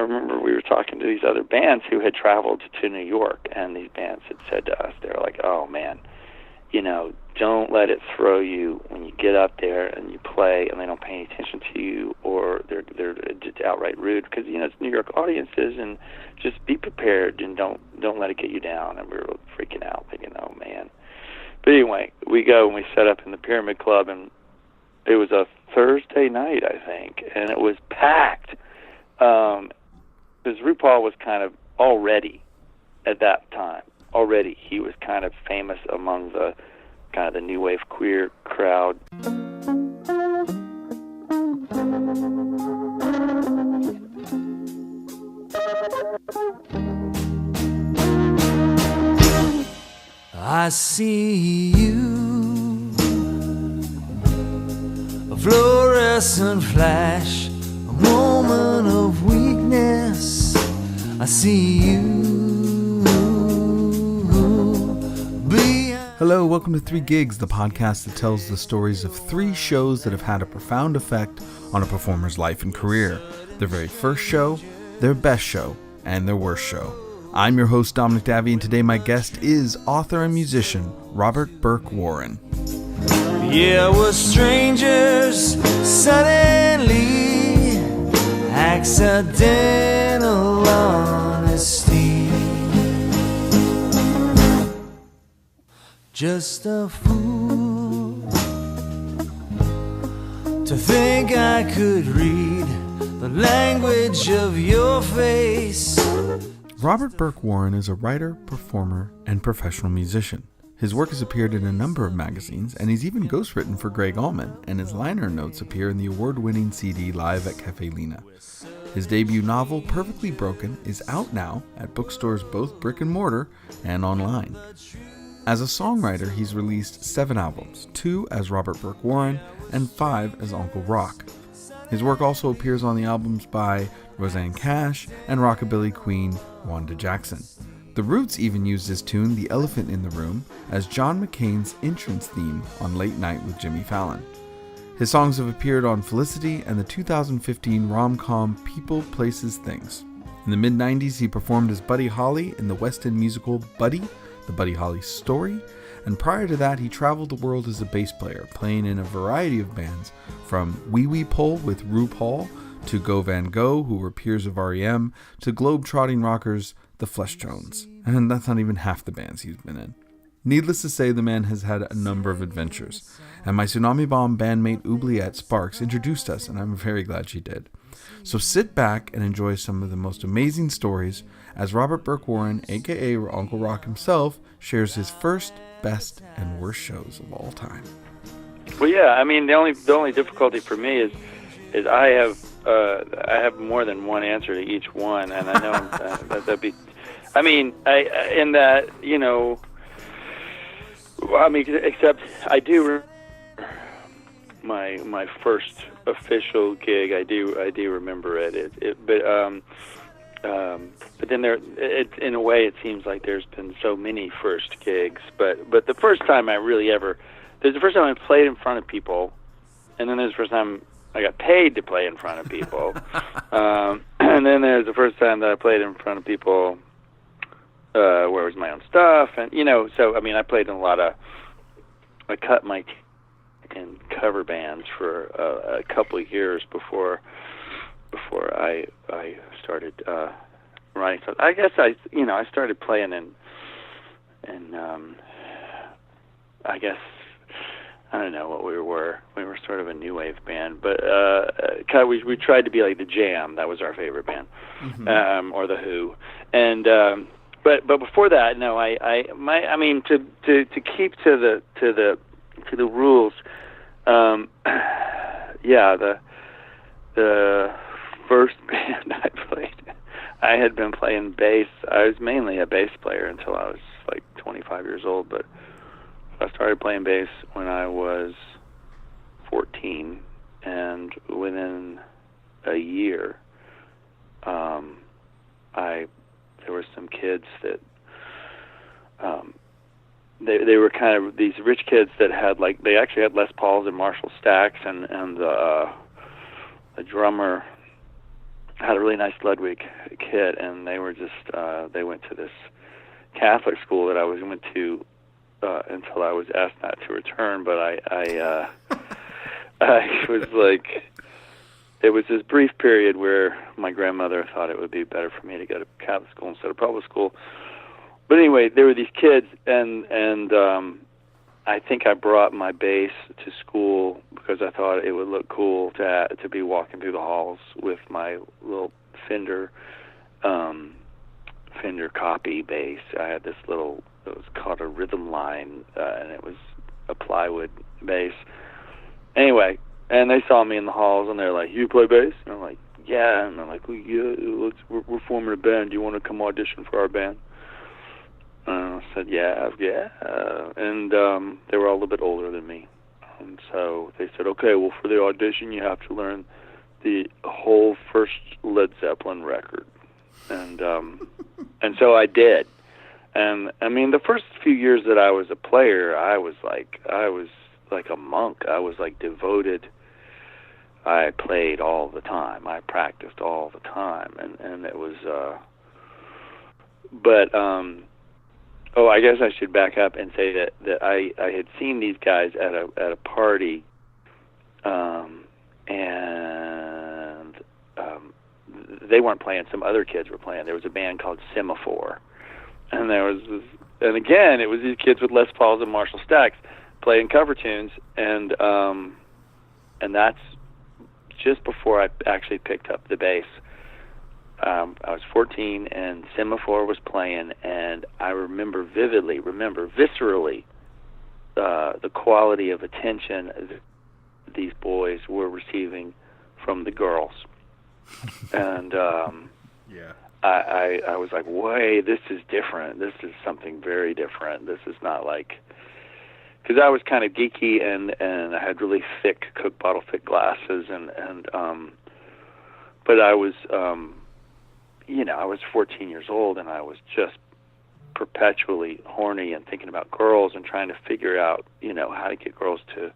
remember we were talking to these other bands who had traveled to New York, and these bands had said to us, they were like, oh man, don't let it throw you when you get up there and you play and they don't pay any attention to you, or they're just outright rude, because it's New York audiences, and just be prepared and don't let it get you down. And we were freaking out, thinking, oh man. But anyway, we go and we set up in the Pyramid Club, and it was a Thursday night, I think, and it was packed. Because RuPaul was kind of already, at that time, he was kind of famous among the kind of the new wave queer crowd. I see you, a fluorescent flash, a moment of weakness. I see you. Hello, welcome to 3 Gigs, the podcast that tells the stories of 3 shows that have had a profound effect on a performer's life and career. Their very first show, their best show, and their worst show. I'm your host, Dominic Davy, and today my guest is author and musician Robert Burke Warren. Yeah, we're strangers, suddenly, accidental honesty. Just a fool to think I could read the language of your face. Robert Burke Warren is a writer, performer, and professional musician. His work has appeared in a number of magazines, and he's even ghostwritten for Greg Allman, and his liner notes appear in the award-winning CD Live at Cafe Lena. His debut novel, Perfectly Broken, is out now at bookstores both brick and mortar and online. As a songwriter, he's released 7 albums, 2 as Robert Burke Warren and 5 as Uncle Rock. His work also appears on the albums by Rosanne Cash and rockabilly queen Wanda Jackson. The Roots even used his tune, The Elephant in the Room, as John McCain's entrance theme on Late Night with Jimmy Fallon. His songs have appeared on Felicity and the 2015 rom-com People, Places, Things. In the mid-90s, he performed as Buddy Holly in the West End musical Buddy, The Buddy Holly Story, and prior to that he traveled the world as a bass player, playing in a variety of bands, from Wee Wee Pole with RuPaul, to Go Van Gogh, who were peers of REM, to globe-trotting rockers the Fleshtones. And that's not even half the bands he's been in. Needless to say, the man has had a number of adventures, and my Tsunami Bomb bandmate Oubliette Sparks introduced us, and I'm very glad she did. So sit back and enjoy some of the most amazing stories as Robert Burke Warren, aka Uncle Rock himself, shares his first, best, and worst shows of all time. Well, yeah, I mean, the only difficulty for me is I have more than one answer to each one, and I know that'd be. I mean, except I do remember my first official gig. I do remember it. But then in a way, it seems like there's been so many first gigs. But the first time there's the first time I played in front of people, and then there's the first time I got paid to play in front of people, and then there's the first time that I played in front of people where it was my own stuff, and so I mean, I played in I cut my teeth in cover bands for a couple of years before I started writing stuff. I guess I started playing in I guess I don't know what we were. We were sort of a new wave band, but we tried to be like the Jam. That was our favorite band, or the Who, and but before that, no. To keep to the rules. The first band I played, I had been playing bass. I was mainly a bass player until I was like 25 years old, but I started playing bass when I was 14, and within a year, there were some kids that they were kind of these rich kids that had they actually had Les Pauls and Marshall Stacks, and the drummer had a really nice Ludwig kid, and they were just they went to this Catholic school that I went to until I was asked not to return. But I was like, it was this brief period where my grandmother thought it would be better for me to go to Catholic school instead of public school. But anyway, there were these kids, and I think I brought my bass to school because I thought it would look cool to be walking through the halls with my little Fender copy bass. I had this little, it was called a Rhythm Line, and it was a plywood bass. Anyway, and they saw me in the halls, and they're like, "You play bass?" And I'm like, "Yeah." And I'm like, "Well, yeah, we're forming a band. Do you want to come audition for our band?" I said, yeah. And they were all a little bit older than me. And so they said, okay, well, for the audition, you have to learn the whole first Led Zeppelin record. And so I did. And, I mean, the first few years that I was a player, I was like a monk. I was, like, devoted. I played all the time. I practiced all the time. And it was, oh, I guess I should back up and say that I had seen these guys at a party, and they weren't playing. Some other kids were playing. There was a band called Semaphore, and and again, it was these kids with Les Pauls and Marshall Stacks playing cover tunes, and that's just before I actually picked up the bass. I was 14, and Semaphore was playing, and I remember viscerally, the quality of attention that these boys were receiving from the girls. And yeah, I was like, wait, this is different. This is something very different. This is not like... Because I was kind of geeky, and I had really thick Coke bottle thick glasses, but I was... I was 14 years old, and I was just perpetually horny and thinking about girls and trying to figure out, how to get girls to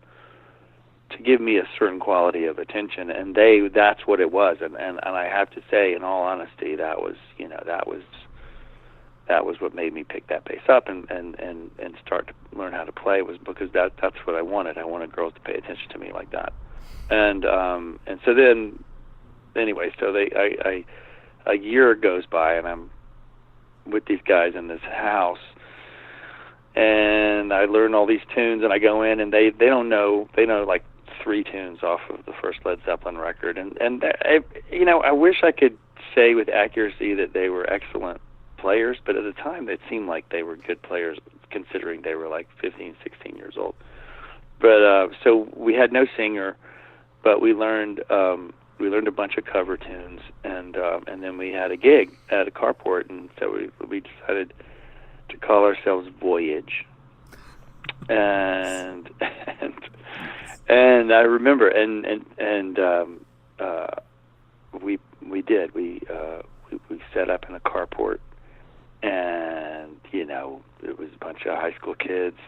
give me a certain quality of attention. And that's what it was. And I have to say, in all honesty, that was what made me pick that bass up and start to learn how to play, was because that's what I wanted. I wanted girls to pay attention to me like that. And so then, anyway, so a year goes by, and I'm with these guys in this house, and I learn all these tunes, and I go in, and they know like 3 tunes off of the first Led Zeppelin record, and I wish I could say with accuracy that they were excellent players, but at the time it seemed like they were good players, considering they were like 15, 16 years old. But so we had no singer, but we learned a bunch of cover tunes, and then we had a gig at a carport, and so we decided to call ourselves Voyage. And I remember, we did. We set up in a carport, and it was a bunch of high school kids,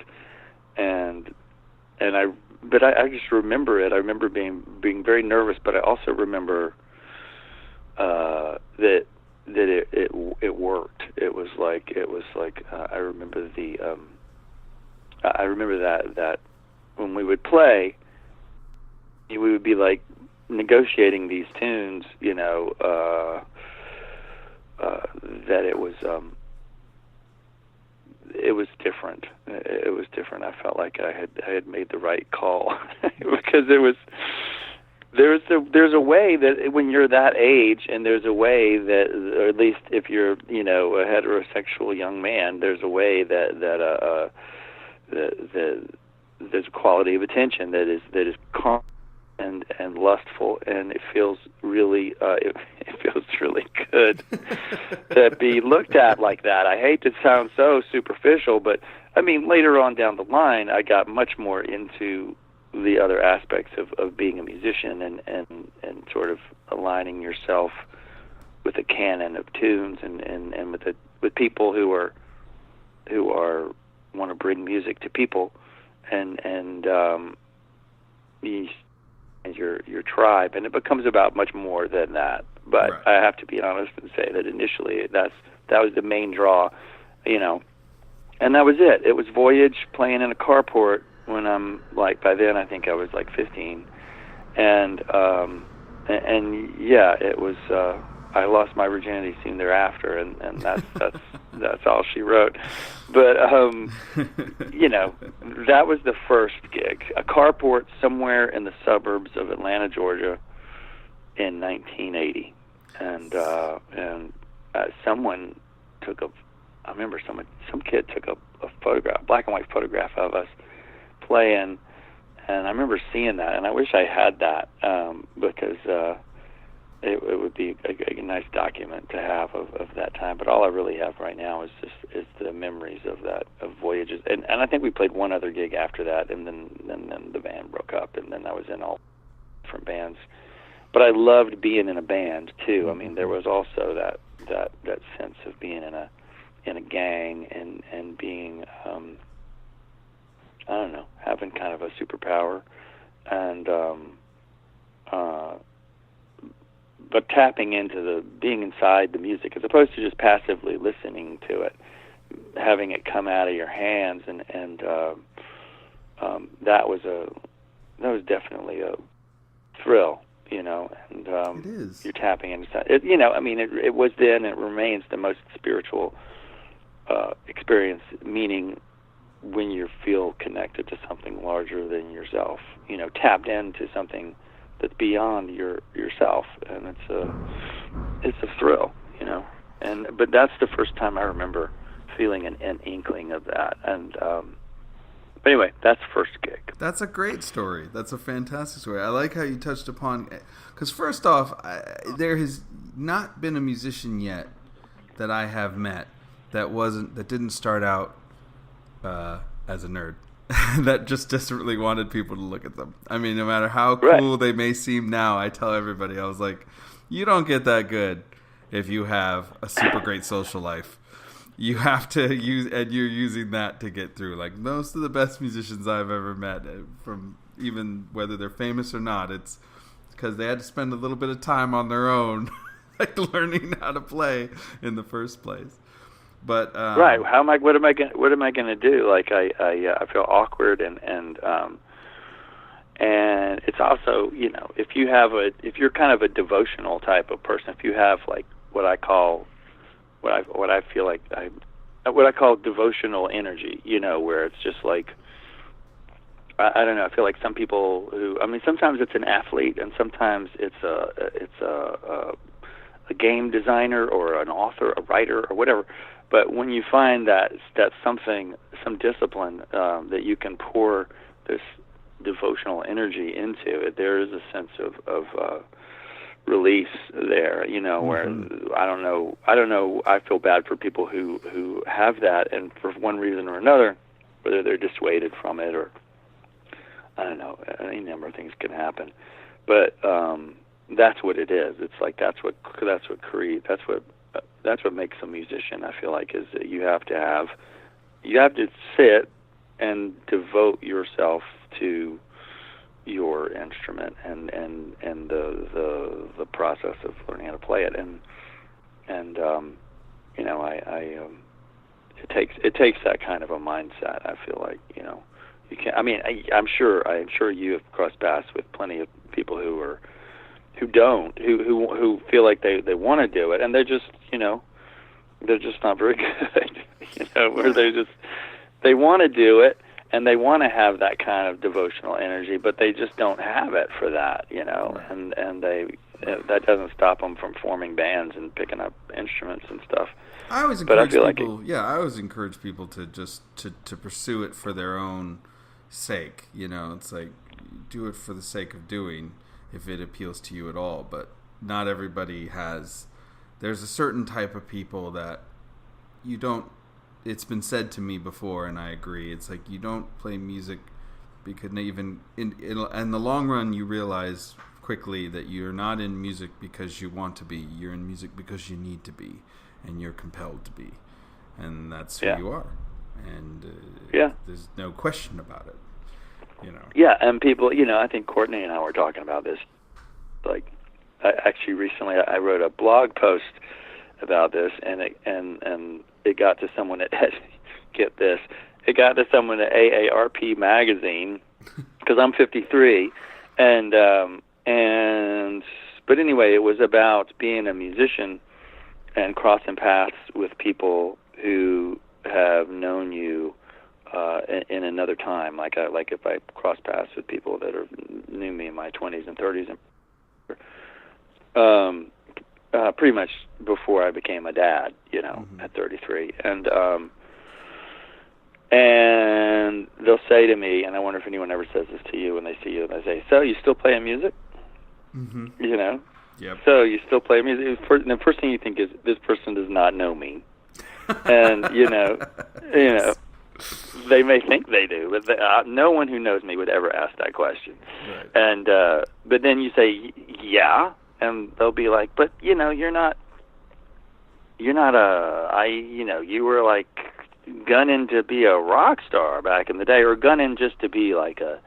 but I just remember it. I remember being very nervous, but I also remember that it worked. It was like I remember that when we would play, we would be like negotiating these tunes, that it was different. It was different. I felt like I had made the right call because there's a way that when you're that age, and there's a way that, or at least if you're a heterosexual young man, there's a way that there's a quality of attention that is calm and lustful, and it feels really good to be looked at like that. I hate to sound so superficial, but I mean, later on down the line, I got much more into the other aspects of being a musician and sort of aligning yourself with a canon of tunes and with people who want to bring music to people, and your tribe, and it becomes about much more than that. But Right. I have to be honest and say that initially that was the main draw, you know. And that was it. It was Voyage playing in a carport when I'm like, by then I think I was like 15. And yeah, it was, I lost my virginity soon thereafter, and that's all she wrote. But, you know, that was the first gig. A carport somewhere in the suburbs of Atlanta, Georgia in 1980. And someone took I remember some kid took a photograph, black and white photograph of us playing, and I remember seeing that, and I wish I had that, because it would be a nice document to have of that time. But all I really have right now is the memories of Voyages, and I think we played one other gig after that, and then the band broke up, and then I was in all different bands. But I loved being in a band too. I mean, there was also that sense of being in a gang and being I don't know, having kind of a superpower, and but tapping into being inside the music as opposed to just passively listening to it, having it come out of your hands, and that was definitely a thrill, you know, and It is. you're tapping inside it, you know. I mean, it was then, it remains the most spiritual experience, meaning when you feel connected to something larger than yourself, you know, tapped into something that's beyond yourself, and it's a thrill, you know. But that's the first time I remember feeling an inkling of that. And but anyway, that's the first gig. That's a great story. That's a fantastic story. I like how you touched upon, because first off, there has not been a musician yet that I have met that didn't start out as a nerd. That just desperately wanted people to look at them. I mean, no matter how cool they may seem now, I tell everybody, I was like, you don't get that good if you have a super great social life. You have to use, and you're using that to get through. Like most of the best musicians I've ever met, from even whether they're famous or not, it's because they had to spend a little bit of time on their own, like learning how to play in the first place. But right, what am I going to do? Like I feel awkward, and it's also, you know, if you're kind of a devotional type of person, if you have like what I call devotional energy, you know, where it's just like, I don't know, I feel like some people who, I mean, sometimes it's an athlete, and sometimes it's a game designer or an author, a writer, or whatever. But when you find that something, some discipline that you can pour this devotional energy into it, there is a sense of release there, you know, where I don't know, I feel bad for people who have that, and for one reason or another, whether they're dissuaded from it, or I don't know, any number of things can happen. But that's what it is. It's like that's what makes a musician, I feel like, is that you have to sit and devote yourself to your instrument and the process of learning how to play it, and you know, it takes that kind of a mindset. I feel like, you know, you can't. I mean, I'm sure you have crossed paths with plenty of people who feel like they want to do it, and they're just, you know, they're just not very good. You know, where they want to do it, and they want to have that kind of devotional energy, but they just don't have it for that, you know. Right. And that doesn't stop them from forming bands and picking up instruments and stuff. I always encourage people. I always encourage people to just to pursue it for their own sake. You know, it's like, do it for the sake of doing, if it appeals to you at all. But not everybody has. There's a certain type of people that you don't. It's been said to me before, and I agree. It's like, you don't play music because even in the long run, you realize quickly that you're not in music because you want to be. You're in music because you need to be, and you're compelled to be, and that's who you are. And there's no question about it. You know. Yeah, and people, you know, I think Courtney and I were talking about this, like, actually recently I wrote a blog post about this, and it got to someone at get this, it got to someone at AARP magazine because I'm 53, and but anyway, it was about being a musician and crossing paths with people who have known you in another time, like if I cross paths with people that knew me in my 20s and 30s, and pretty much before I became a dad, at 33, and they'll say to me, and I wonder if anyone ever says this to you when they see you, and they say, "So you still playing music?" Mm-hmm. Yep. So you still play music? And the first thing you think is, this person does not know me, and they may think they do, but no one who knows me would ever ask that question. Right. And but then you say, "Yeah," and they'll be like, "But you're not you were like gunning to be a rock star back in the day, or gunning just to be like a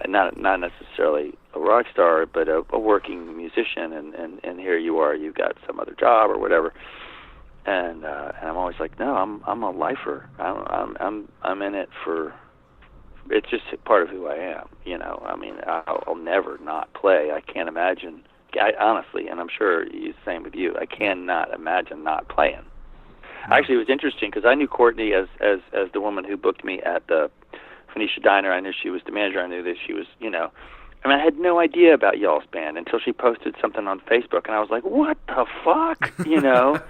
not necessarily a rock star, but a working musician, and here you are, you got some other job or whatever." And I'm always like, no, I'm a lifer. I'm in it for. It's just part of who I am. I mean, I'll never not play. I can't imagine. Honestly, and I'm sure it's the same with you. I cannot imagine not playing. Actually, it was interesting because I knew Courtney as the woman who booked me at the Phoenicia Diner. I knew she was the manager. I knew that she was, I mean, I had no idea about y'all's band until she posted something on Facebook, and I was like, "What the fuck?" Because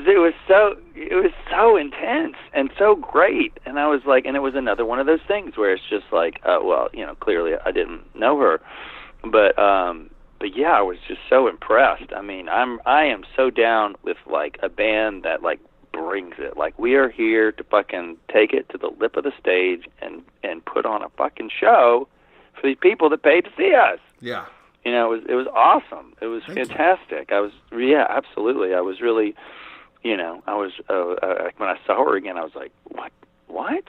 it was so intense and so great, and I was like, and it was another one of those things where it's just like, clearly I didn't know her, but yeah, I was just so impressed. I mean, I am so down with like a band that like brings it. Like, we are here to fucking take it to the lip of the stage and put on a fucking show for these people that paid to see us. Yeah. It was awesome. It was fantastic. Absolutely. I was really, I was when I saw her again, I was like, what?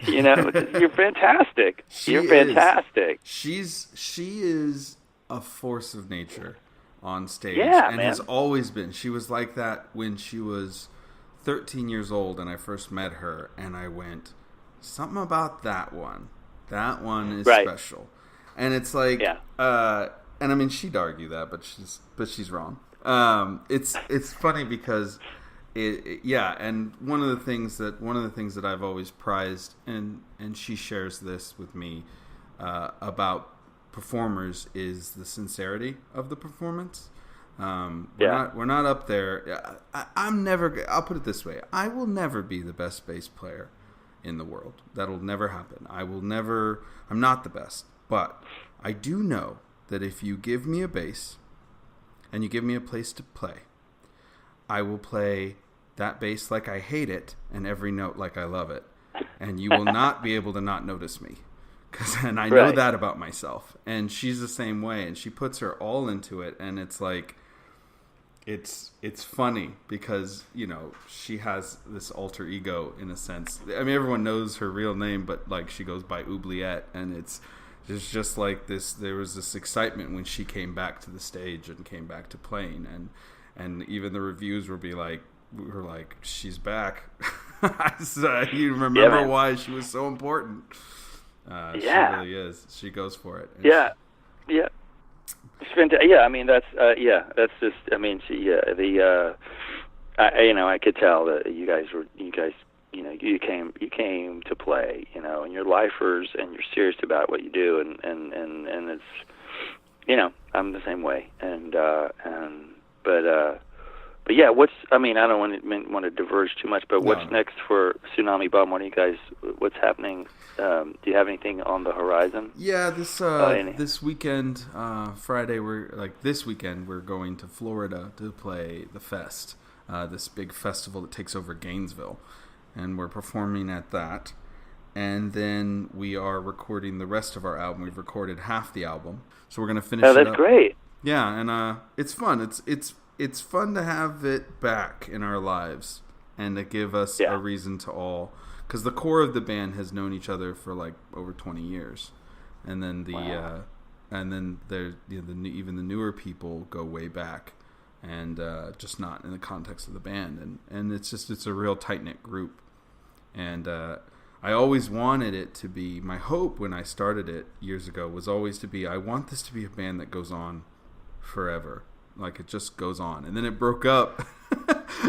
You're fantastic. You're fantastic. She is a force of nature on stage, man. Has always been. She was like that when she was 13 years old, and I first met her, and I went, something about that one. That one is special. And it's like, and I mean, she'd argue that, but she's wrong. It's funny because and one of the things that I've always prized, and she shares this with me about performers, is the sincerity of the performance. We're not up there. I'll put it this way: I will never be the best bass player in the world. That'll never happen. I'm not the best, but I do know that if you give me a bass and you give me a place to play, I will play that bass like I hate it and every note like I love it. And you will not be able to not notice me. And I know that about myself. And she's the same way. And she puts her all into it. And it's like, it's funny because, she has this alter ego in a sense. I mean, everyone knows her real name, but like she goes by Oubliette, and it's just like this. There was this excitement when she came back to the stage and came back to playing, and even the reviews were like, she's back. So you remember why she was so important? She really is. She goes for it. Yeah. It's fantastic. Yeah, I mean that's just. I mean, I could tell that you guys, you came to play, and you're lifers and you're serious about what you do, and it's, I'm the same way, but yeah, I don't want to diverge too much, but what's next for Tsunami Bum? What's happening? Do you have anything on the horizon? Yeah, this weekend, Friday, this weekend we're going to Florida to play the Fest, this big festival that takes over Gainesville, and we're performing at that. And then we are recording the rest of our album. We've recorded half the album, so we're going to finish it up. Oh, that's great. Yeah, and it's fun. It's fun to have it back in our lives and to give us a reason to all, because the core of the band has known each other for like over 20 years, and then and then there, even the newer people go way back, and just not in the context of the band, and it's a real tight knit group, and I always wanted it to be, my hope when I started it years ago was always to be, I want this to be a band that goes on forever, like it just goes on, and then it broke up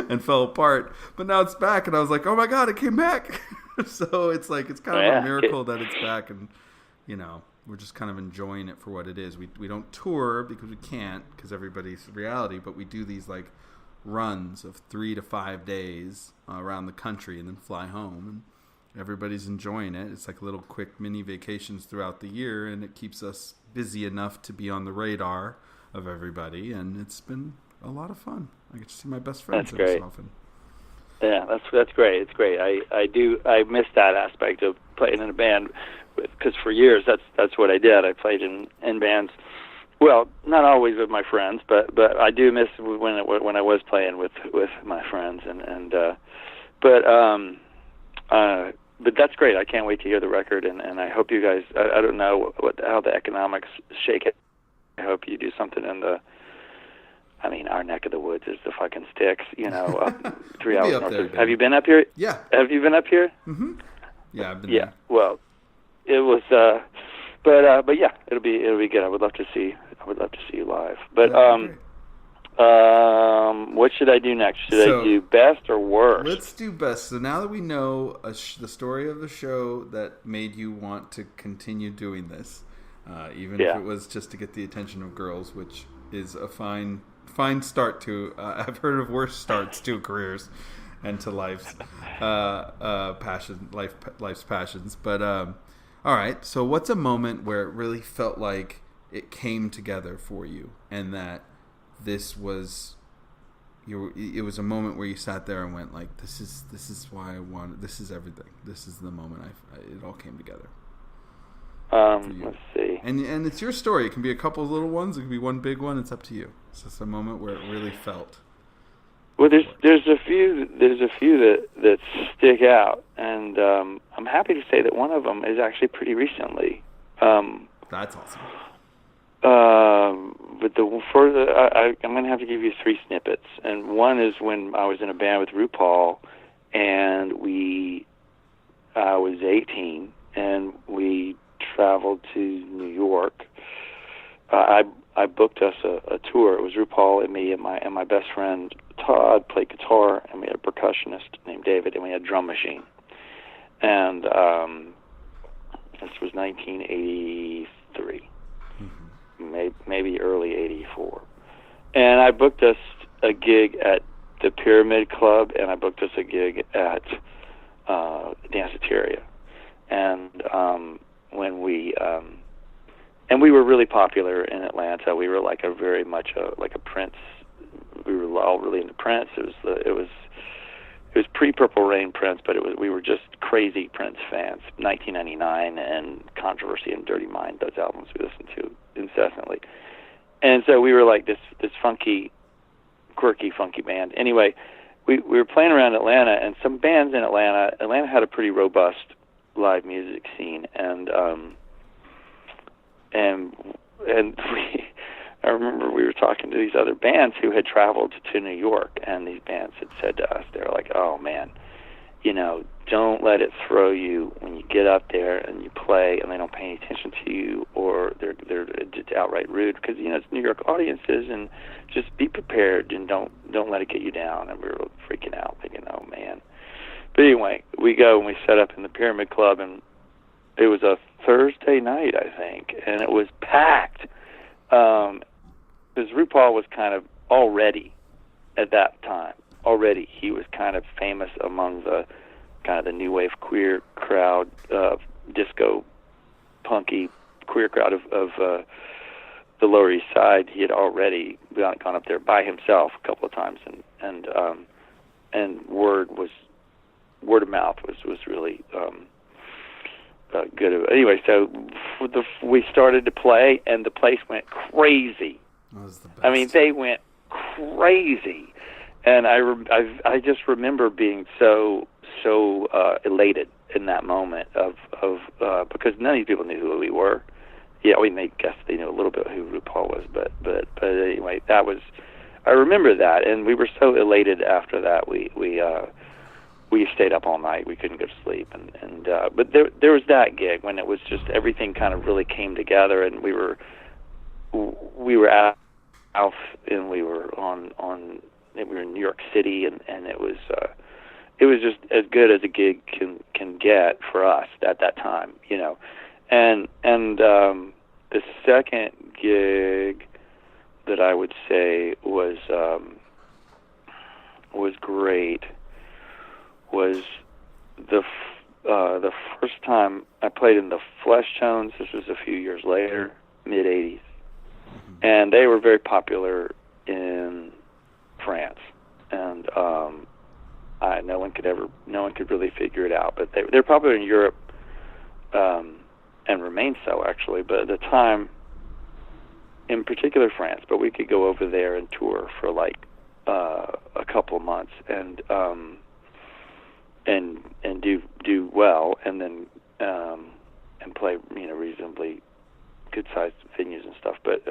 and fell apart, but now it's back, and I was like, oh my god, it came back. So it's like, it's kind of a miracle that it's back, and we're just kind of enjoying it for what it is. We don't tour because we can't, because everybody's reality, but we do these like runs of 3 to 5 days around the country and then fly home, and everybody's enjoying it. It's like little quick mini vacations throughout the year, and it keeps us busy enough to be on the radar of everybody, and it's been a lot of fun. I get to see my best friends every so often. Yeah, that's great. It's great. I miss that aspect of playing in a band, because for years that's what I did. I played in bands. Well, not always with my friends, but I do miss when I was playing with my friends, but that's great. I can't wait to hear the record, and I hope you guys. I don't know how the economics shake it. I hope you do something in the. I mean, our neck of the woods is the fucking sticks, 3 hours north of. Have you been up here? Yeah. Have you been up here? Mm-hmm. Yeah, I've been there. Well, it was, but yeah, it'll be good. I would love to see you live. But what should I do next? Should I do best or worst? Let's do best. So now that we know the story of the show that made you want to continue doing this, even if it was just to get the attention of girls, which is a fine start to. I've heard of worse starts to careers and to life's life's passions. But all right. So what's a moment where it really felt like it came together for you, and that this was it was a moment where you sat there and went like, this is why I wanted. This is everything. This is the moment it all came together. Let's see. And it's your story. It can be a couple of little ones. It can be one big one. It's up to you. It's just a moment where it really felt. Well, there's a few that stick out, and I'm happy to say that one of them is actually pretty recently. That's awesome. But I'm going to have to give you 3 snippets, and one is when I was in a band with RuPaul, and I was 18, and we traveled to New York. I booked us a tour. It was RuPaul and me and my best friend Todd played guitar, and we had a percussionist named David, and we had a drum machine. And this was 1983, maybe early 84. And I booked us a gig at the Pyramid Club, and I booked us a gig at Danceteria. And when we were really popular in Atlanta. We were like very much like a Prince. We were all really into Prince. It was pre-Purple Rain Prince, but we were just crazy Prince fans. 1999 and Controversy and Dirty Mind, those albums we listened to incessantly. And so we were like this funky, quirky, funky band. Anyway, we were playing around Atlanta, and some bands in Atlanta had a pretty robust live music scene, and I remember we were talking to these other bands who had traveled to New York, and these bands had said to us, they were like, oh man, don't let it throw you when you get up there and you play and they don't pay any attention to you, or they're just outright rude, because it's New York audiences, and just be prepared and don't let it get you down. And we were freaking out thinking, oh man. But anyway, we go and we set up in the Pyramid Club, and it was a Thursday night, I think, and it was packed. Because RuPaul was kind of already, at that time, he was kind of famous among the kind of the new wave queer crowd, disco, punky queer crowd of the Lower East Side. He had already gone up there by himself a couple of times, and word of mouth was really good. Anyway, so we started to play, and the place went crazy. That was the best. I mean, they went crazy, and I just remember being so elated in that moment of because none of these people knew who we were, yeah, we may guess they knew a little bit who RuPaul was, but anyway, that was, I remember that, and we were so elated after that. We stayed up all night. We couldn't go to sleep, and but there was that gig when it was just everything kind of really came together, and we were out and we were we were in New York City, and it was just as good as a gig can get for us at that time, you know. And the second gig that I would say was great was the first time I played in the Flesh Tones. This was a few years later, mid '80s, and they were very popular in France, and no one could really figure it out. But they're popular in Europe, and remain so actually. But at the time, in particular France, but we could go over there and tour for like a couple of months and do well, and then and play, you know, reasonably good sized venues and stuff. But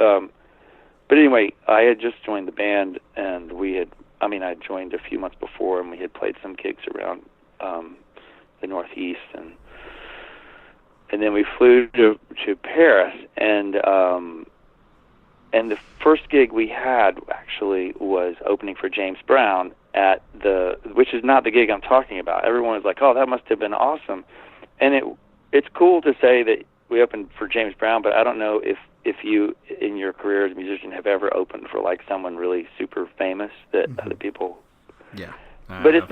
anyway, I had just joined the band, and I joined a few months before, and we had played some gigs around the Northeast, and then we flew to Paris, and the first gig we had actually was opening for James Brown which is not the gig I'm talking about. Everyone was like, "Oh, that must have been awesome," and it's cool to say that we opened for James Brown, but I don't know if you in your career as a musician have ever opened for like someone really super famous that other people. Yeah, but it's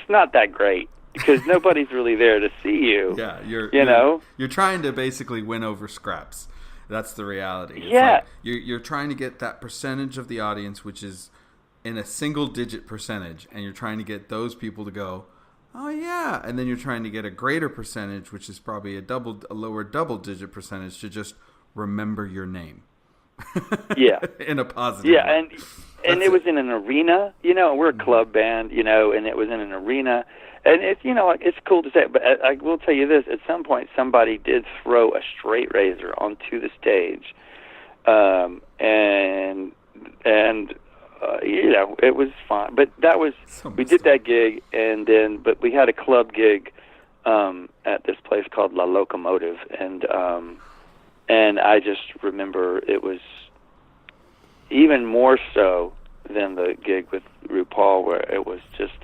not that great because nobody's really there to see you. Yeah, you're trying to basically win over scraps. That's the reality. It's like you're trying to get that percentage of the audience, which is in a single-digit percentage, and you're trying to get those people to go, "Oh yeah," and then you're trying to get a greater percentage, which is probably a lower double-digit percentage, to just remember your name. Yeah, in a positive. Yeah, way. and it was in an arena, you know. We're a club band, you know, and it was in an arena. And it's, you know, it's cool to say, but I will tell you this: at some point, somebody did throw a straight razor onto the stage, and you know, it was fun. But that was we did that gig, but we had a club gig at this place called La Locomotive, and I just remember it was even more so than the gig with RuPaul, where it was just,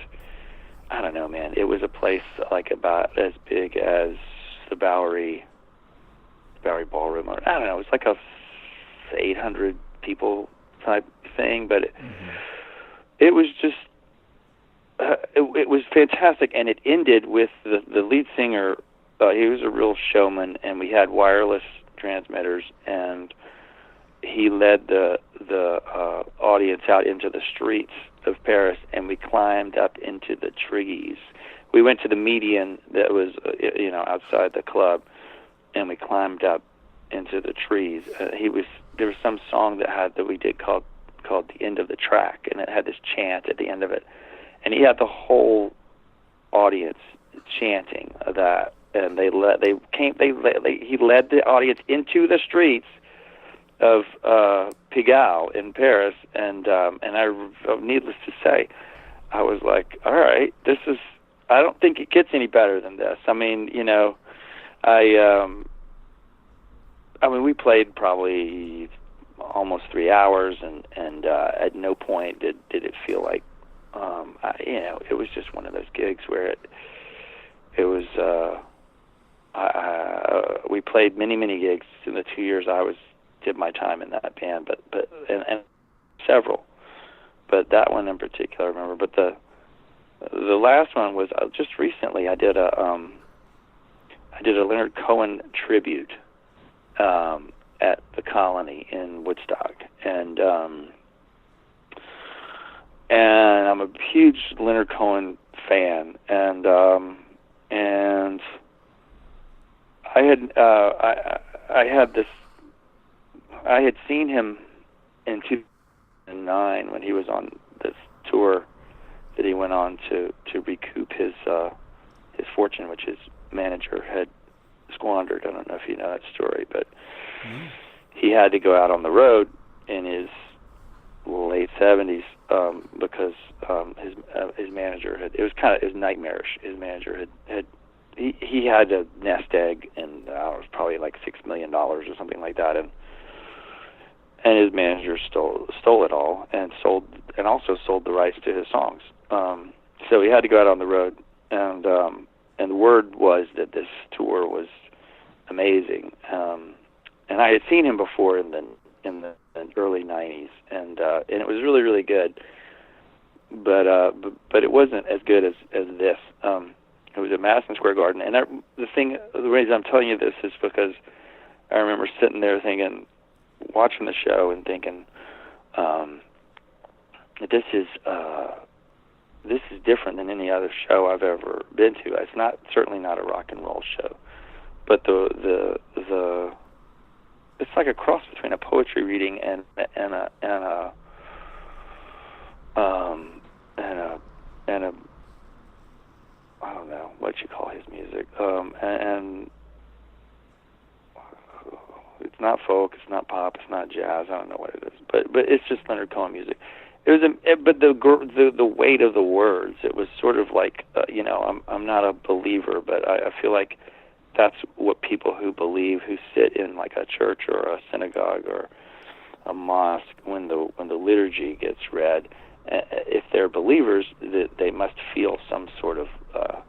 I don't know, man. It was a place like about as big as the Bowery Ballroom, or I don't know. It was like a 800 people type thing, but it was just it was fantastic, and it ended with the lead singer. He was a real showman, and we had wireless transmitters, and he led the audience out into the streets of Paris, and we climbed up into the trees. We went to the median that was, you know, outside the club, and we climbed up into the trees. There was some song that we did called "The End of the Track," and it had this chant at the end of it, and he had the whole audience chanting that, and he led the audience into the streets of Pigalle in Paris, and needless to say, I was like, all right, I don't think it gets any better than this. I mean, you know, we played probably almost 3 hours, and at no point did it feel like, you know, it was just one of those gigs where it was. We played many gigs in the 2 years I did my time in that band, but several, but that one in particular I remember. But the last one was just recently. I did a Leonard Cohen tribute at the Colony in Woodstock, and I'm a huge Leonard Cohen fan, and I had seen him in 2009 when he was on this tour that he went on to recoup his fortune, which his manager had squandered. I don't know if you know that story, but he had to go out on the road in his late 70s because his manager had, it was nightmarish. His manager had he had a nest egg, and it was probably like $6 million or something like that, and his manager stole it all and also sold the rights to his songs. So he had to go out on the road, and the word was that this tour was amazing. And I had seen him before in the early '90s, and it was really, really good. But it wasn't as good as this. It was at Madison Square Garden, and the reason I'm telling you this is because I remember sitting there thinking, watching the show and thinking, this is different than any other show I've ever been to. It's certainly not a rock and roll show, but the it's like a cross between a poetry reading and a I don't know what you call his music, and it's not folk, it's not pop, it's not jazz. I don't know what it is, but it's just Leonard Cohen music. It was, but the weight of the words. It was sort of like, I'm not a believer, but I feel like that's what people who believe, who sit in like a church or a synagogue or a mosque, when the liturgy gets read, if they're believers, that they must feel some sort of a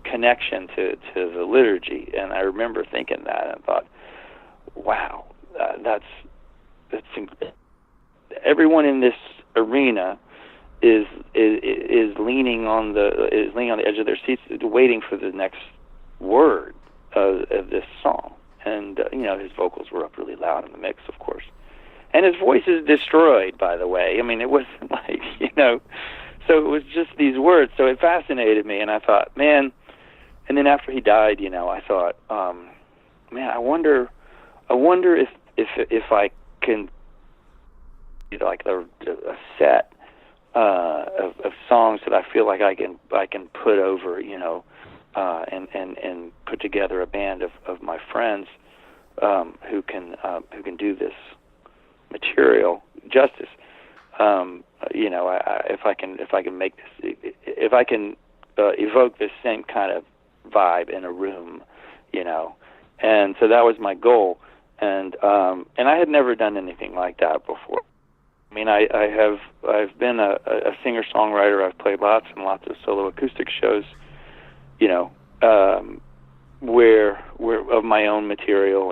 connection to the liturgy. And I remember thinking that and thought, wow, that's everyone in this arena is leaning on the edge of their seats, waiting for the next word of this song. And his vocals were up really loud in the mix, of course, and his voice is destroyed, by the way. I mean, it wasn't like, so it was just these words. So it fascinated me, and I thought, man. And then after he died, I thought, man, I wonder if I can, like a set of songs that I feel like I can put over, and put together a band of my friends who can do this material justice. If I can make this, if I can evoke this same kind of vibe in a room, and so that was my goal, and I had never done anything like that before. I mean, I've been a singer-songwriter. I've played lots and lots of solo acoustic shows, where of my own material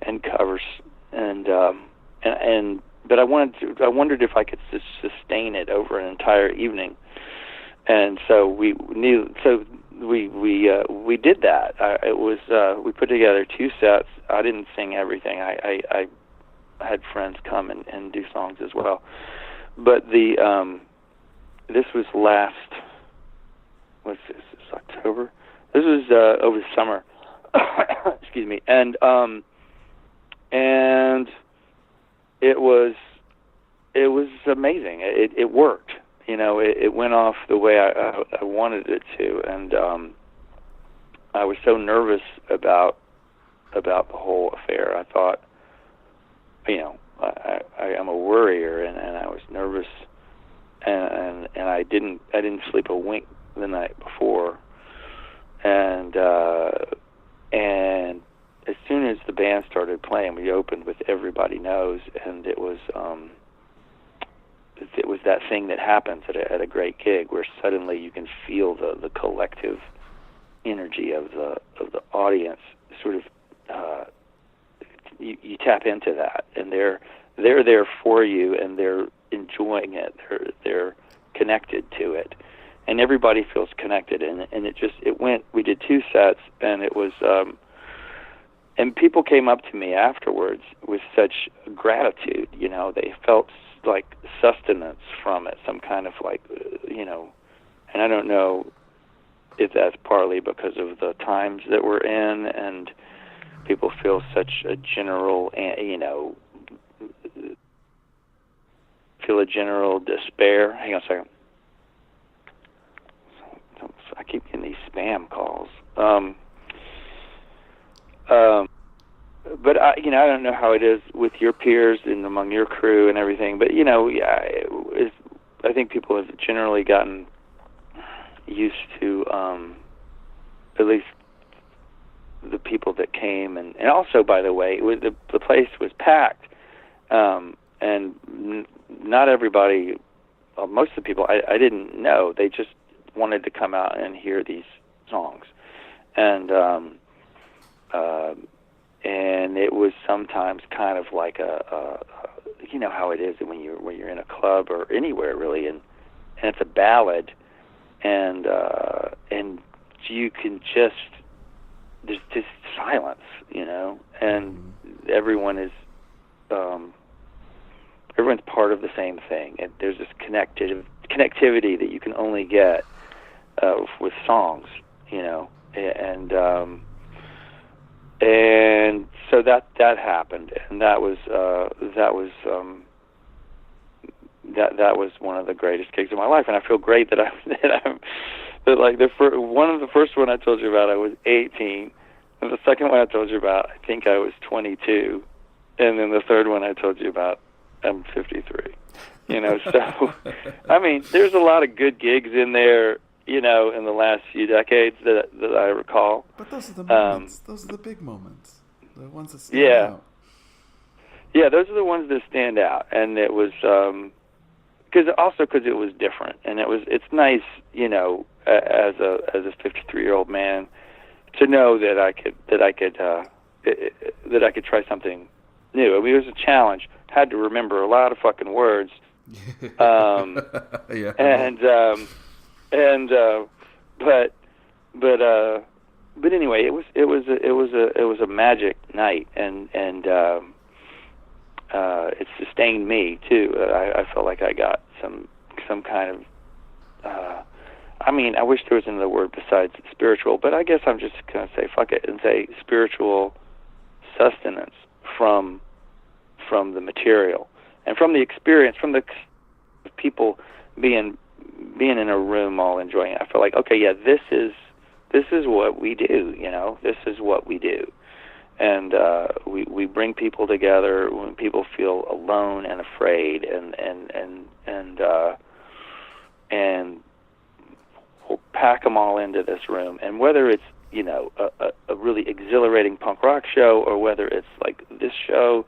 and covers, but I wondered if I could sustain it over an entire evening, and so we did that. We put together 2 sets. I didn't sing everything. I had friends come and do songs as well, but this was what's this? It's October. This was over the summer. Excuse me, and it was amazing. It worked. It went off the way I wanted it to, and I was so nervous about the whole affair. I thought, I am a worrier, and I was nervous, and I didn't sleep a wink the night before, and as soon as the band started playing, we opened with Everybody Knows, and it was that thing that happens at a great gig where suddenly you can feel the collective energy of the audience. Sort of you tap into that, and they're there for you, and they're enjoying it. They're connected to it, and everybody feels connected. And it went. We did 2 sets, and it was. And people came up to me afterwards with such gratitude. They felt like sustenance from it, some kind of like, and I don't know if that's partly because of the times that we're in, and people feel such a general, feel a general despair. Hang on a second. I keep getting these spam calls. But I don't know how it is with your peers and among your crew and everything. But I think people have generally gotten used to at least the people that came, and also, by the way, the place was packed, and not everybody. Well, most of the people I didn't know. They just wanted to come out and hear these songs, and it was sometimes kind of like a how it is when you're in a club or anywhere really, and it's a ballad, and you can just there's just silence, and everyone's part of the same thing, and there's this connectivity that you can only get with songs, and so that happened, and that was one of the greatest gigs of my life, and I feel great that one of the first one I told you about I was 18, and the second one I told you about I think I was 22, and then the third one I told you about I'm 53. So I mean, there's a lot of good gigs in there, in the last few decades that I recall. But those are the moments. Those are the big moments. The ones that stand out. Yeah, those are the ones that stand out, and it was because it was different, and it's nice, as a 53-year-old man, to know that I could try something new. I mean, it was a challenge. Had to remember a lot of fucking words, yeah. But anyway, it was a magic night, and it sustained me too. I felt like I got some kind of. I wish there was another word besides spiritual, but I guess I'm just gonna say fuck it and say spiritual sustenance from the material and from the experience, from the people being in a room all enjoying it. I feel like, okay, yeah, this is what we do, this is what we do. And we bring people together when people feel alone and afraid, and we'll pack them all into this room. And whether it's a really exhilarating punk rock show, or whether it's like this show,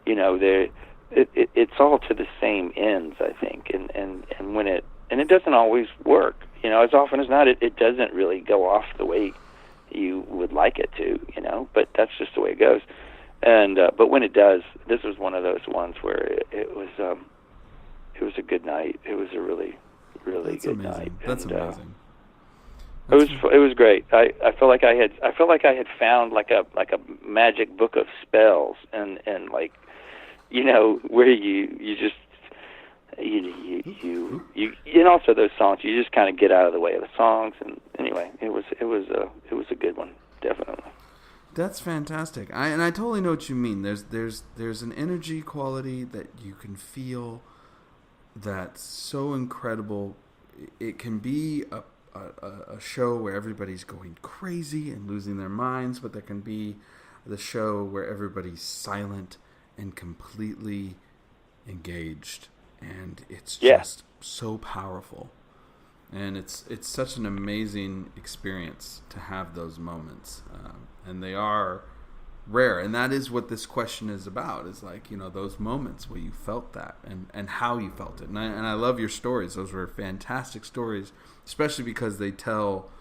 it's all to the same ends, I think. And when it doesn't always work, as often as not, it doesn't really go off the way you would like it to, but that's just the way it goes. And but when it does, this was one of those ones where it was a good night. It was a really, really good night. That's amazing. It was great. I felt like I had found like a magic book of spells, and like, where you just you and also those songs, you just kind of get out of the way of the songs. And anyway, it was a good one, definitely. That's fantastic. I totally know what you mean. There's an energy quality that you can feel that's so incredible. It can be a show where everybody's going crazy and losing their minds, but there can be the show where everybody's silent and completely engaged, and it's just so powerful. And it's such an amazing experience to have those moments, and they are rare. And that is what this question is about, is like, those moments where you felt that and how you felt it. And I love your stories. Those were fantastic stories, especially because they tell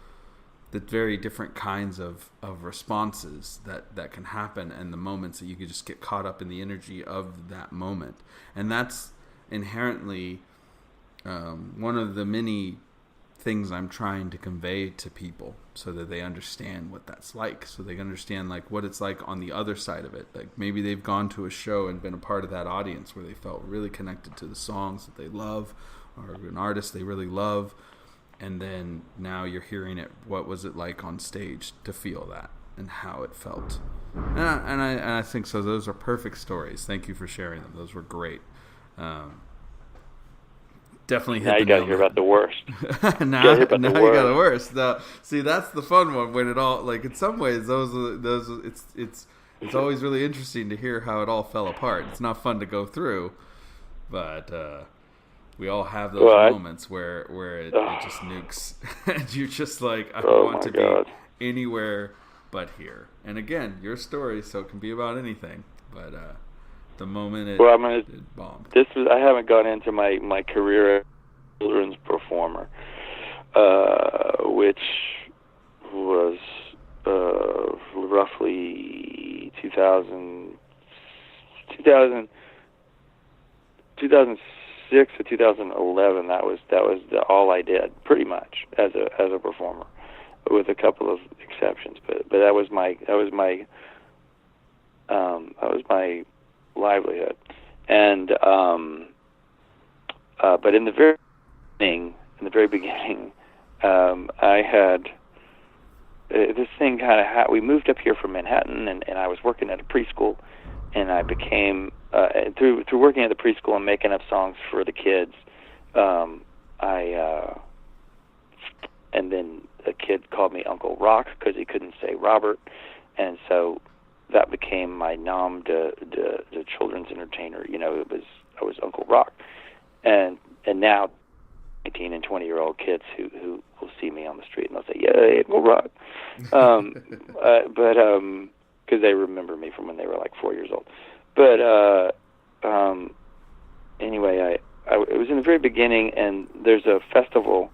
the very different kinds of responses that can happen, and the moments that you can just get caught up in the energy of that moment. And that's inherently one of the many things I'm trying to convey to people, so that they understand what that's like, so they understand like what it's like on the other side of it. Like maybe they've gone to a show and been a part of that audience where they felt really connected to the songs that they love, or an artist they really love, and then now you're hearing it. What was it like on stage to feel that, and how it felt? And I think so. Those are perfect stories. Thank you for sharing them. Those were great. Definitely hit now the you got to nail hear on about the worst. now You got you got the worst. See, that's the fun one when it all, like, in some ways those it's always really interesting to hear how it all fell apart. It's not fun to go through, but we all have those moments where it just nukes, and you're just like, I want to be anywhere but here. And again, your story, so it can be about anything, but the moment it bombed. I haven't gone into my career as a children's performer, which was roughly 2006 to 2011. That was all I did, pretty much, as a performer, with a couple of exceptions. But that was my livelihood. And but in the very beginning, I had this thing kind of. We moved up here from Manhattan, and I was working at a preschool, and I became through working at the preschool and making up songs for the kids. And then a kid called me Uncle Rock because he couldn't say Robert, and so that became my nom de children's entertainer. You know, I was Uncle Rock, and now 18 and 20-year-old kids who will see me on the street and they'll say, "Yeah, Uncle Rock," but because they remember me from when they were like 4 years old. But anyway, it was in the very beginning, and there's a festival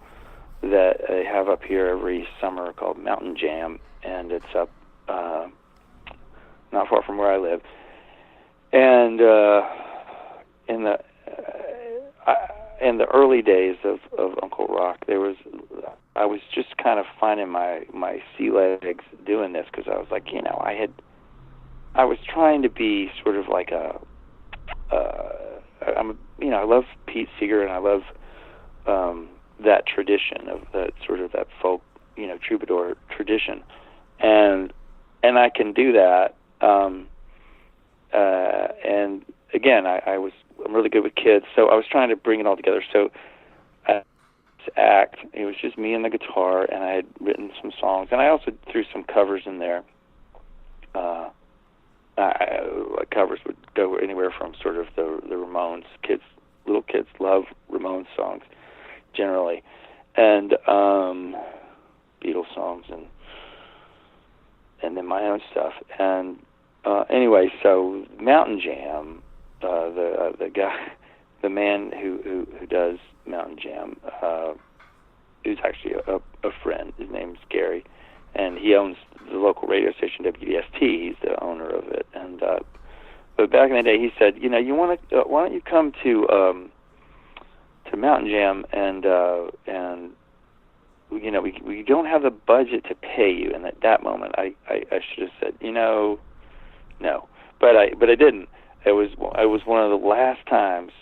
that I have up here every summer called Mountain Jam, and it's up not far from where I live. And in the early days of Uncle Rock, I was just kind of finding my sea legs doing this, because I was like, I was trying to be sort of like I love Pete Seeger, and I love that tradition of that sort of that folk, troubadour tradition, and I can do that. And again, I'm really good with kids, so I was trying to bring it all together. So this act, it was just me and the guitar, and I had written some songs, and I also threw some covers in there. Covers would go anywhere from sort of the Ramones. Little kids love Ramones songs generally, and Beatles songs, and then my own stuff. And anyway, so Mountain Jam, the man who does Mountain Jam, who's actually a friend. His name's Gary, and he owns the local radio station WDST. He's the owner of it. And but back in the day, he said, why don't you come to Mountain Jam, and we don't have the budget to pay you. And at that moment, I should have said, no, but I didn't. It was one of the last times,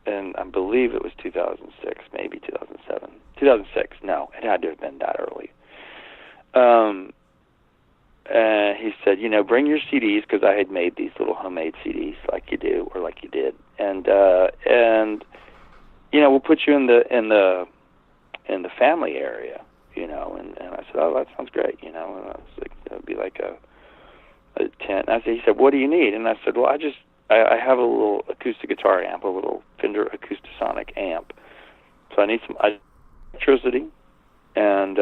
and I believe it was 2006, maybe 2007, 2006. No, it had to have been that early. He said, bring your CDs, because I had made these little homemade CDs like you do, or like you did, and we'll put you in the family area, and I said, oh, that sounds great, and I was like, it would be like a tent. And he said, what do you need? And I said, well, I have a little acoustic guitar amp, a little Fender Acoustasonic amp, so I need some electricity, and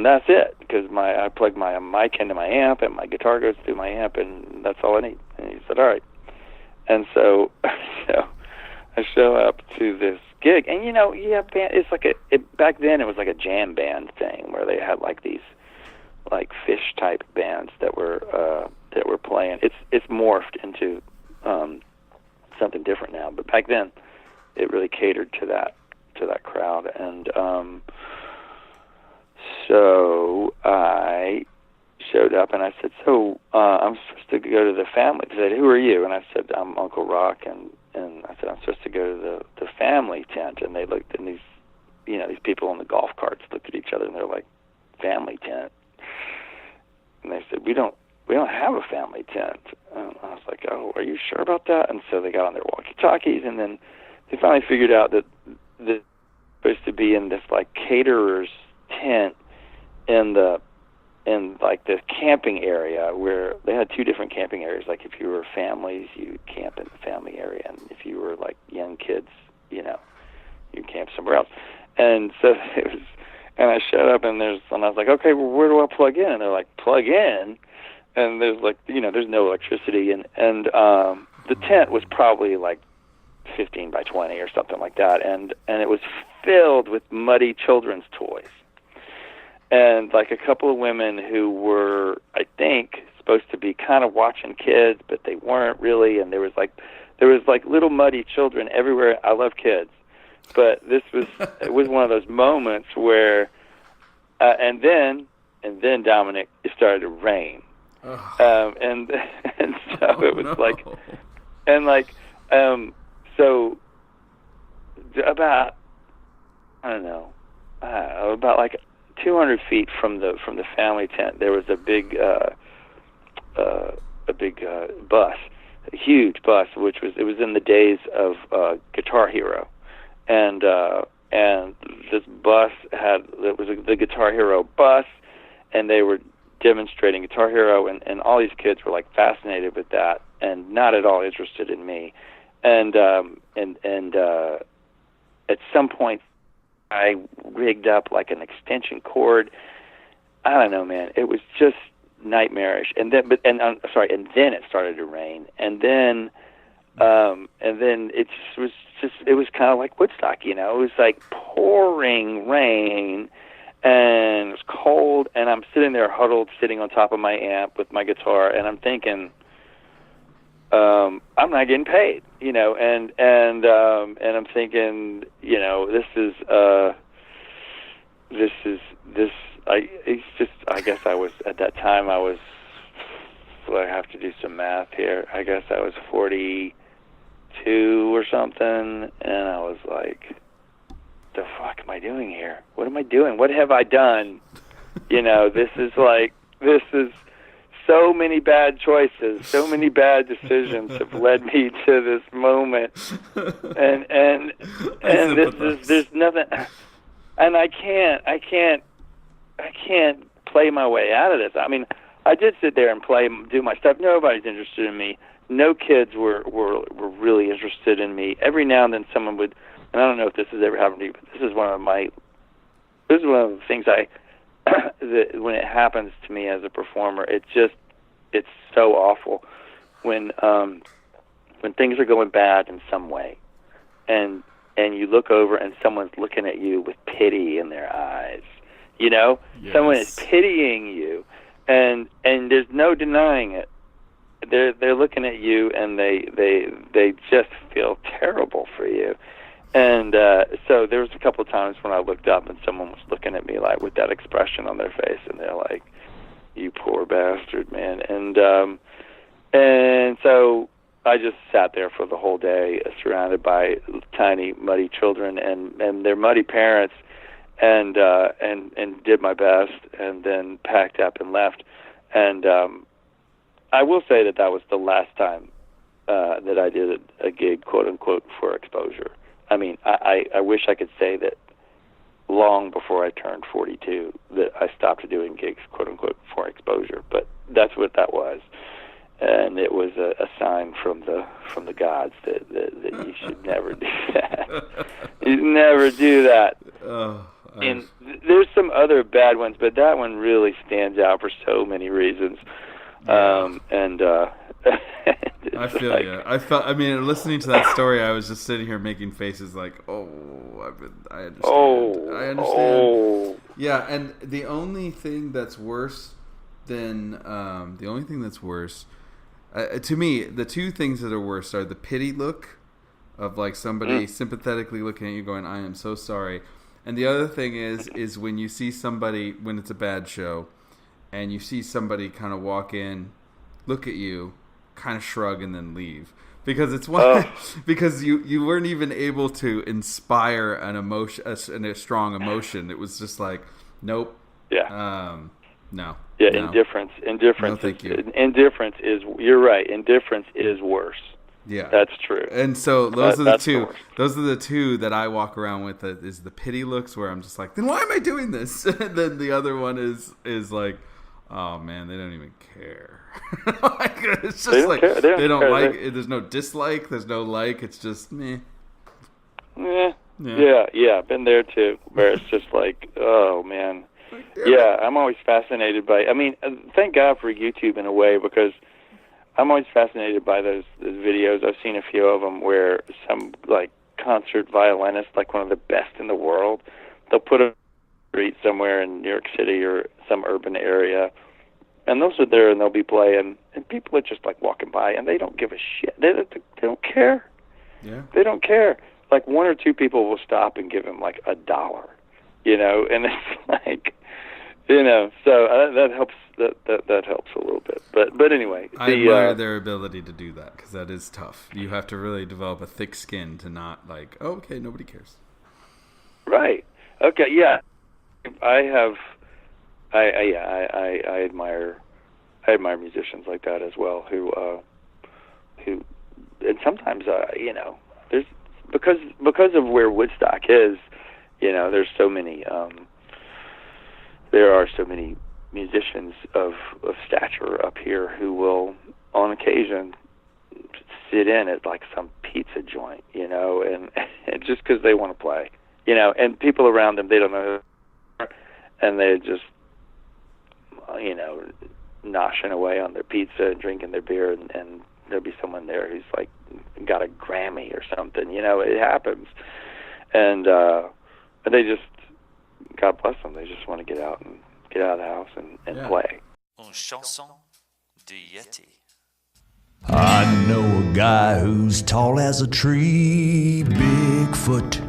that's it, because I plug my mic into my amp, and my guitar goes through my amp, and that's all I need. And he said, all right. And so I show up to this gig, and band. It's like back then it was like a jam band thing where they had like these like Fish type bands that were playing. It's morphed into something different now, but back then it really catered to that crowd. And so I showed up, and I said, so I'm supposed to go to the family. They said, who are you? And I said, I'm Uncle Rock, and I said, I'm supposed to go to the family tent. And they looked, and these people in the golf carts looked at each other, and they're like, family tent? And they said, we don't have a family tent. And I was like, oh, are you sure about that? And so they got on their walkie-talkies, and then they finally figured out that the supposed to be in this like caterer's tent in like the camping area, where they had two different camping areas. Like if you were families, you camp in the family area, and if you were like young kids, you camp somewhere else. And so it was, and I showed up, and I was like, okay, well, where do I plug in? And they're like, plug in, and there's like, there's no electricity, and the tent was probably like 15 by 20 or something like that, and it was filled with muddy children's toys. And like a couple of women who were, I think, supposed to be kind of watching kids, but they weren't really. And there was like little muddy children everywhere. I love kids, but it was one of those moments where, and then Dominic, it started to rain, and so it was like, and like, so about, I don't know, about like 200 feet from the family tent, there was a big bus, a huge bus, it was in the days of Guitar Hero, and this bus was the Guitar Hero bus, and they were demonstrating Guitar Hero, and all these kids were like fascinated with that, and not at all interested in me, and at some point, I rigged up like an extension cord. I don't know, man. It was just nightmarish. And then it started to rain. And then it was kind of like Woodstock, It was like pouring rain, and it was cold. And I'm sitting there huddled, sitting on top of my amp with my guitar, and I'm thinking, I'm not getting paid, and I'm thinking, I guess I was, at that time I have to do some math here. I guess I was 42 or something, and I was like, the fuck am I doing here? What am I doing? What have I done? This is so many bad choices, so many bad decisions have led me to this moment, and there's nothing, and I can't play my way out of this. I mean, I did sit there and do my stuff. Nobody's interested in me. No kids were really interested in me. Every now and then someone would, and I don't know if this has ever happened to you, but this is one of the things that when it happens to me as a performer, it's so awful when things are going bad in some way, and you look over and someone's looking at you with pity in their eyes. Yes. Someone is pitying you, and there's no denying it. They're looking at you, and they just feel terrible for you. And so there was a couple of times when I looked up and someone was looking at me like with that expression on their face, and they're like, "You poor bastard, man." And so I just sat there for the whole day, surrounded by tiny, muddy children and their muddy parents, and did my best, and then packed up and left. And I will say that was the last time that I did a gig, quote unquote, for exposure. I mean, I wish I could say that long before I turned 42 that I stopped doing gigs, quote unquote, for exposure, but that's what that was, and it was a sign from the gods that you should never do that. You never do that. And there's some other bad ones, but that one really stands out for so many reasons. I feel you. I mean, listening to that story, I was just sitting here making faces like, I understand. I understand. Oh. Yeah, and the only thing that's worse than to me, the two things that are worse are the pity look of like somebody sympathetically looking at you going, "I am so sorry," and the other thing is when you see somebody, when it's a bad show, and you see somebody kind of walk in, look at you, kind of shrug, and then leave. Because it's because you weren't even able to inspire an emotion, a strong emotion. It was just like, nope. Yeah. No. Yeah, no. Indifference. No, thank you. Indifference is, you're right, indifference is worse. Yeah, that's true. And so those are the that's two. the worst. Those are the two that I walk around with. Is the pity looks where I'm just like, then why am I doing this? And then the other one is like, oh man, they don't even care. Like, it's just like care. they don't care. like. There's no dislike. There's no like. It's just meh. Yeah. Been there too, where it's just like, oh man. Yeah, I'm always fascinated by. I mean, thank God for YouTube in a way, because I'm always fascinated by those videos. I've seen a few of them where some like concert violinist, like one of the best in the world, they'll put a street somewhere in New York City or some urban area, and they'll sit there and they'll be playing, and people are just like walking by, and they don't give a shit. They don't care. Yeah. They don't care. Like one or two people will stop and give him like $1, and it's like, so that helps. That helps a little bit. But anyway, I admire their ability to do that, because that is tough. You have to really develop a thick skin to not like, oh, okay, nobody cares. Right. Okay. Yeah. I admire musicians like that as well, who and sometimes there's because of where Woodstock is, there's so many there are so many musicians of stature up here who will on occasion sit in at like some pizza joint, and just because they want to play, and people around them, they don't know, and they just noshing away on their pizza and drinking their beer, and there'll be someone there who's like got a Grammy or something. It happens, and they just, God bless them, they just want to get out of the house and play. Une chanson du Yeti. I know a guy who's tall as a tree, Bigfoot.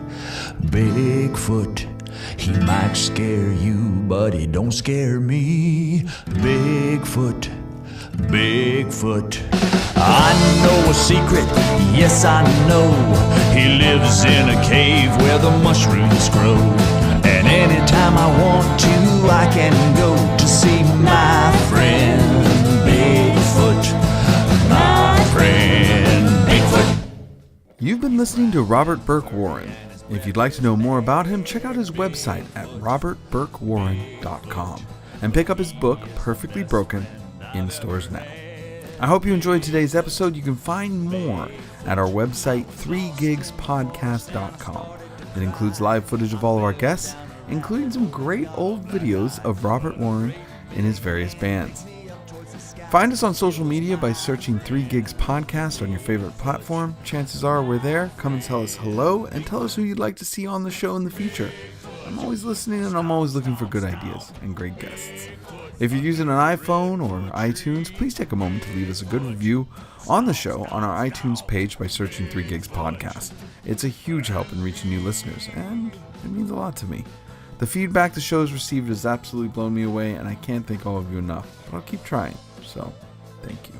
He might scare you, but he don't scare me. Bigfoot. I know a secret, yes I know. He lives in a cave where the mushrooms grow. And anytime I want to, I can go to see my friend Bigfoot. My friend Bigfoot. You've been listening to Robert Burke Warren. If you'd like to know more about him, check out his website at robertburkewarren.com and pick up his book, Perfectly Broken, in stores now. I hope you enjoyed today's episode. You can find more at our website, 3gigspodcast.com. It includes live footage of all of our guests, including some great old videos of Robert Warren and his various bands. Find us on social media by searching 3 Gigs Podcast on your favorite platform. Chances are we're there. Come and tell us hello and tell us who you'd like to see on the show in the future. I'm always listening, and I'm always looking for good ideas and great guests. If you're using an iPhone or iTunes, please take a moment to leave us a good review on the show on our iTunes page by searching 3 Gigs Podcast. It's a huge help in reaching new listeners, and it means a lot to me. The feedback the show's received has absolutely blown me away, and I can't thank all of you enough, but I'll keep trying, so thank you.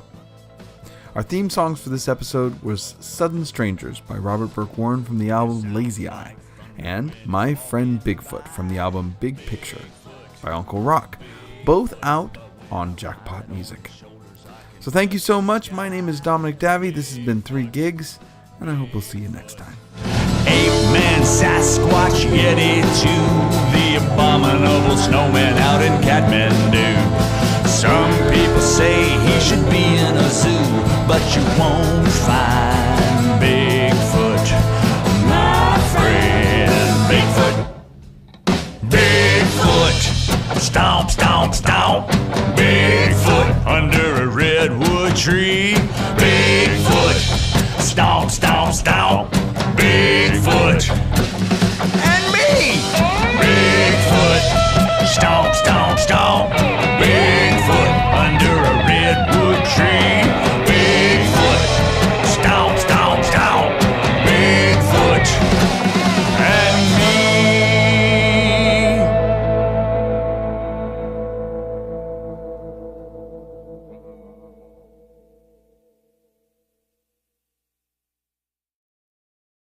Our theme songs for this episode was Sudden Strangers by Robert Burke Warren from the album Lazy Eye, and My Friend Bigfoot from the album Big Picture by Uncle Rock, both out on Jackpot Music. So thank you so much. My name is Dominic Davey. This has been 3 Gigs, and I hope we'll see you next time. Ape-Man, Sasquatch, Yeti too, the abominable snowman out in Kathmandu. Some people say he should be in a zoo, but you won't find Bigfoot, my friend Bigfoot. Bigfoot, stomp, stomp, stomp. Bigfoot, under a redwood tree. Bigfoot, stomp, stomp, stomp. Bigfoot, and me. Bigfoot, stomp, stomp, stomp.